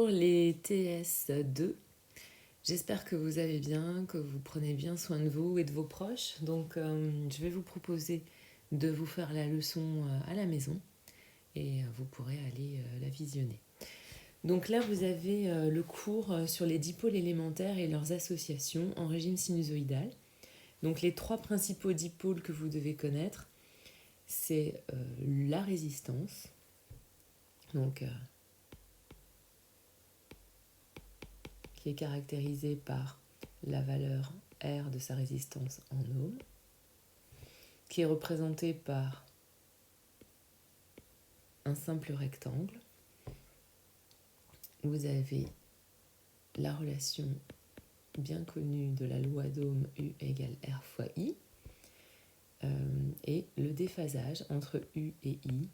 Pour les TS2, j'espère que vous allez bien, que vous prenez bien soin de vous et de vos proches. Donc, je vais vous proposer de vous faire la leçon à la maison et vous pourrez aller la visionner. Donc là, vous avez le cours sur les dipôles élémentaires et leurs associations en régime sinusoïdal. Donc les trois principaux dipôles que vous devez connaître, c'est la résistance, donc qui est caractérisée par la valeur R de sa résistance en ohms, qui est représentée par un simple rectangle. Vous avez la relation bien connue de la loi d'Ohm U égale R fois I, et le déphasage entre U et I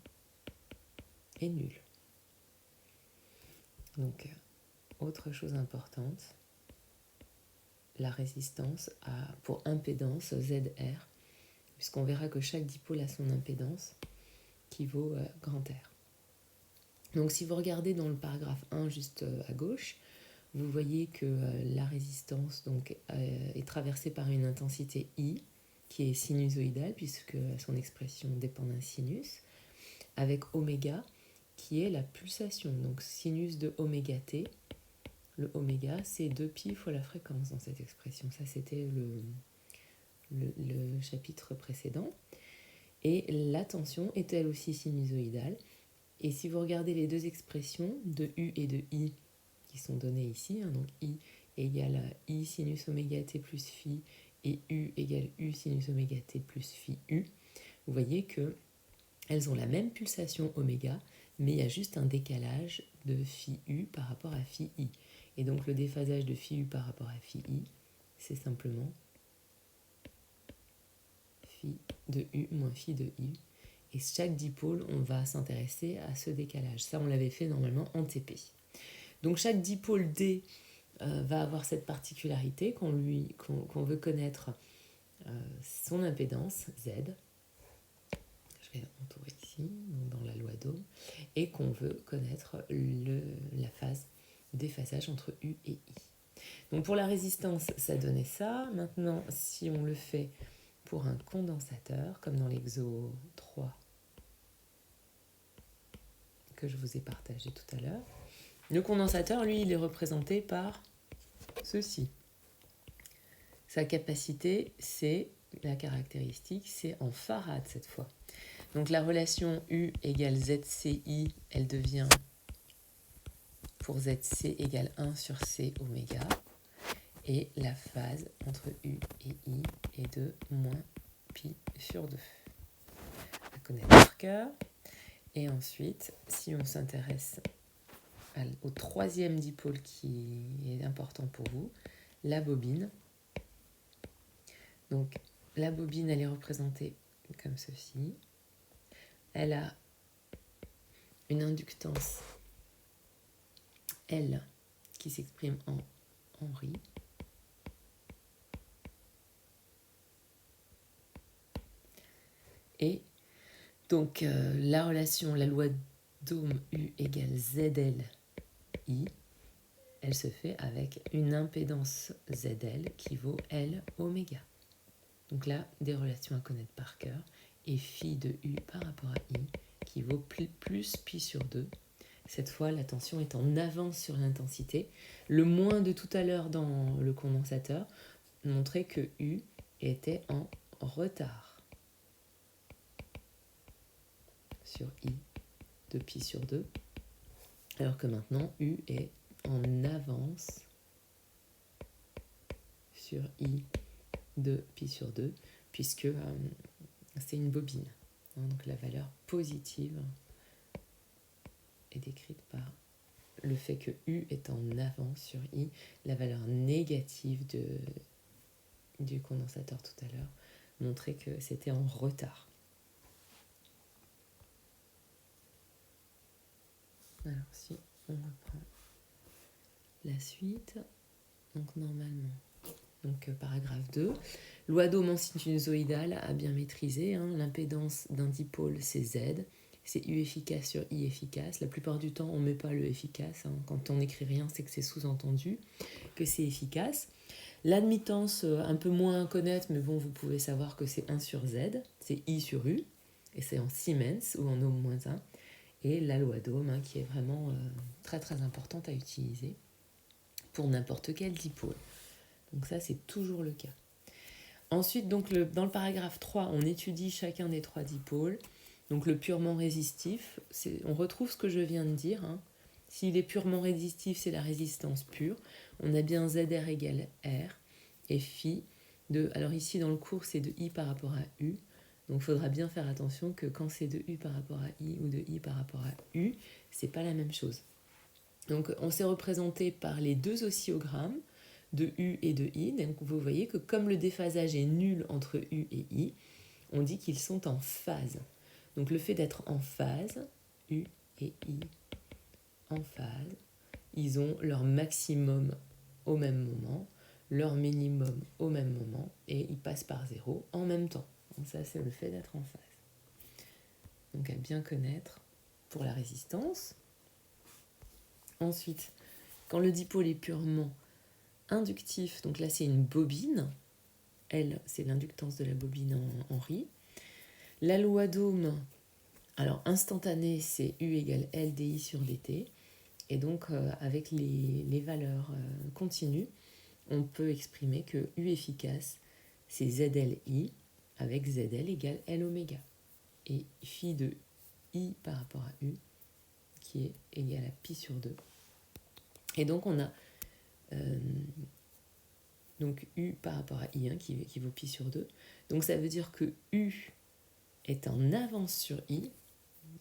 est nul. Donc, autre chose importante, la résistance a pour impédance ZR, puisqu'on verra que chaque dipôle a son impédance qui vaut grand R. Donc si vous regardez dans le paragraphe 1 juste à gauche, vous voyez que la résistance donc, est traversée par une intensité I, qui est sinusoïdale, puisque son expression dépend d'un sinus, avec oméga, qui est la pulsation, donc sinus de oméga t. Le oméga, c'est 2π fois la fréquence dans cette expression. Ça, c'était le chapitre précédent. Et la tension est elle aussi sinusoïdale. Et si vous regardez les deux expressions de U et de I qui sont données ici, donc I égale à I sinus oméga t plus phi et U égale U sinus oméga t plus phi U, vous voyez qu'elles ont la même pulsation oméga, mais il y a juste un décalage de phi U par rapport à phi I. Et donc le déphasage de phi U par rapport à phi I, c'est simplement phi de U moins phi de I. Et chaque dipôle, on va s'intéresser à ce décalage. Ça, on l'avait fait normalement en TP. Donc chaque dipôle D va avoir cette particularité qu'on veut connaître son impédance, Z. Je vais entourer ici, donc dans la loi d'Ohm. Et qu'on veut connaître la phase déphasage entre U et I. Donc pour la résistance, ça donnait ça. Maintenant, si on le fait pour un condensateur, comme dans l'exo 3 que je vous ai partagé tout à l'heure, le condensateur, lui, il est représenté par ceci. Sa capacité, c'est, la caractéristique, c'est en farad cette fois. Donc la relation U égale ZCI, elle devient pour ZC égale 1 sur C oméga. Et la phase entre U et I est de moins pi sur 2. À connaître par cœur. Et ensuite, si on s'intéresse au troisième dipôle qui est important pour vous, la bobine. Donc la bobine, elle est représentée comme ceci. Elle a une inductance L qui s'exprime en Henry. Et donc la relation, la loi d'Ohm U égale ZL I, elle se fait avec une impédance ZL qui vaut L oméga. Donc là, des relations à connaître par cœur. Et phi de U par rapport à I qui vaut plus pi sur 2. Cette fois, la tension est en avance sur l'intensité. Le moins de tout à l'heure dans le condensateur montrait que U était en retard sur I de pi sur 2. Alors que maintenant, U est en avance sur I de pi sur 2, puisque c'est une bobine. Donc la valeur positive est décrite par le fait que U est en avance sur I. La valeur négative du condensateur tout à l'heure montrait que c'était en retard. Alors si on reprend la suite, donc normalement, paragraphe 2, loi d'Ohm en sinusoïdale à bien maîtriser, l'impédance d'un dipôle c'est Z, c'est U efficace sur I efficace. La plupart du temps, on ne met pas le efficace. Quand on n'écrit rien, c'est que c'est sous-entendu, que c'est efficace. L'admittance, un peu moins à connaître, mais bon, vous pouvez savoir que c'est 1 sur Z, c'est I sur U, et c'est en Siemens ou en ohm-1. Et la loi d'Ohm, qui est vraiment très très importante à utiliser pour n'importe quel dipôle. Donc ça, c'est toujours le cas. Ensuite, donc, dans le paragraphe 3, on étudie chacun des 3 dipôles. Donc le purement résistif, on retrouve ce que je viens de dire. S'il est purement résistif, c'est la résistance pure. On a bien ZR égale R et phi de... Alors ici, dans le cours, c'est de I par rapport à U. Donc il faudra bien faire attention que quand c'est de U par rapport à I ou de I par rapport à U, c'est pas la même chose. Donc on s'est représenté par les 2 oscillogrammes de U et de I. Donc vous voyez que comme le déphasage est nul entre U et I, on dit qu'ils sont en phase. Donc le fait d'être en phase, U et I en phase, ils ont leur maximum au même moment, leur minimum au même moment, et ils passent par 0 en même temps. Donc ça, c'est le fait d'être en phase. Donc à bien connaître pour la résistance. Ensuite, quand le dipôle est purement inductif, donc là c'est une bobine, L c'est l'inductance de la bobine en Ri. La loi d'Ohm, alors instantanée, c'est U égale LDI sur DT. Et donc, avec les valeurs continues, on peut exprimer que U efficace, c'est ZLI avec ZL égale L oméga. Et phi de I par rapport à U, qui est égal à pi sur 2. Et donc, on a donc U par rapport à I, qui vaut pi sur 2. Donc, ça veut dire que U est en avance sur I.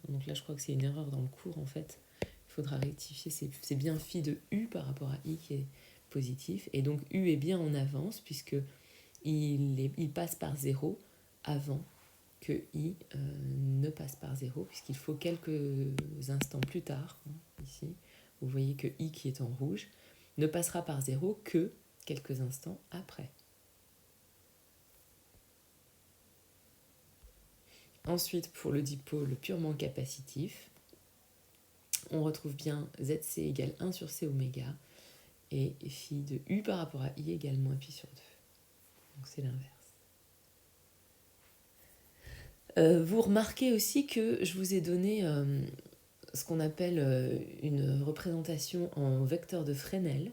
Donc là, je crois que c'est une erreur dans le cours, en fait. Il faudra rectifier, c'est bien phi de U par rapport à I qui est positif. Et donc U est bien en avance puisque il passe par 0 avant que I ne passe par 0, puisqu'il faut quelques instants plus tard, ici, vous voyez que I qui est en rouge, ne passera par 0 que quelques instants après. Ensuite, pour le dipôle purement capacitif, on retrouve bien ZC égale 1 sur C oméga et phi de U par rapport à I égale moins pi sur 2. Donc c'est l'inverse. Vous remarquez aussi que je vous ai donné ce qu'on appelle une représentation en vecteur de Fresnel.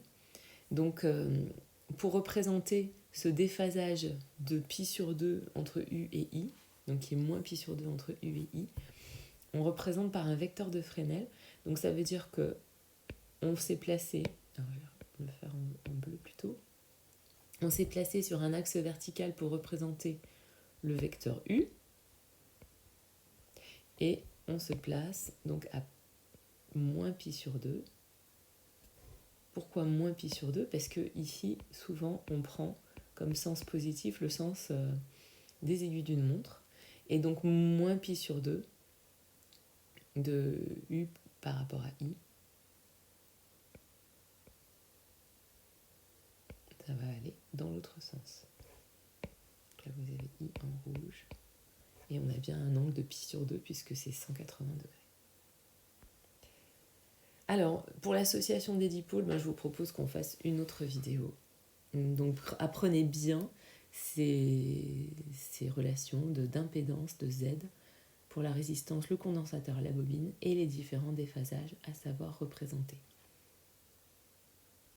Donc pour représenter ce déphasage de pi sur 2 entre U et I, donc qui est moins pi sur 2 entre U et I, on représente par un vecteur de Fresnel. Donc ça veut dire que on s'est placé, on va le faire en bleu plutôt, on s'est placé sur un axe vertical pour représenter le vecteur U, et on se place donc à moins pi sur 2. Pourquoi moins pi sur 2 ? Parce que ici, souvent, on prend comme sens positif le sens des aiguilles d'une montre, et donc moins pi sur 2 de U par rapport à I. Ça va aller dans l'autre sens. Donc là, vous avez I en rouge. Et on a bien un angle de pi sur 2 puisque c'est 180 degrés. Alors, pour l'association des dipôles, je vous propose qu'on fasse une autre vidéo. Donc, apprenez bien ces relations d'impédance de Z pour la résistance, le condensateur, la bobine et les différents déphasages à savoir représenter.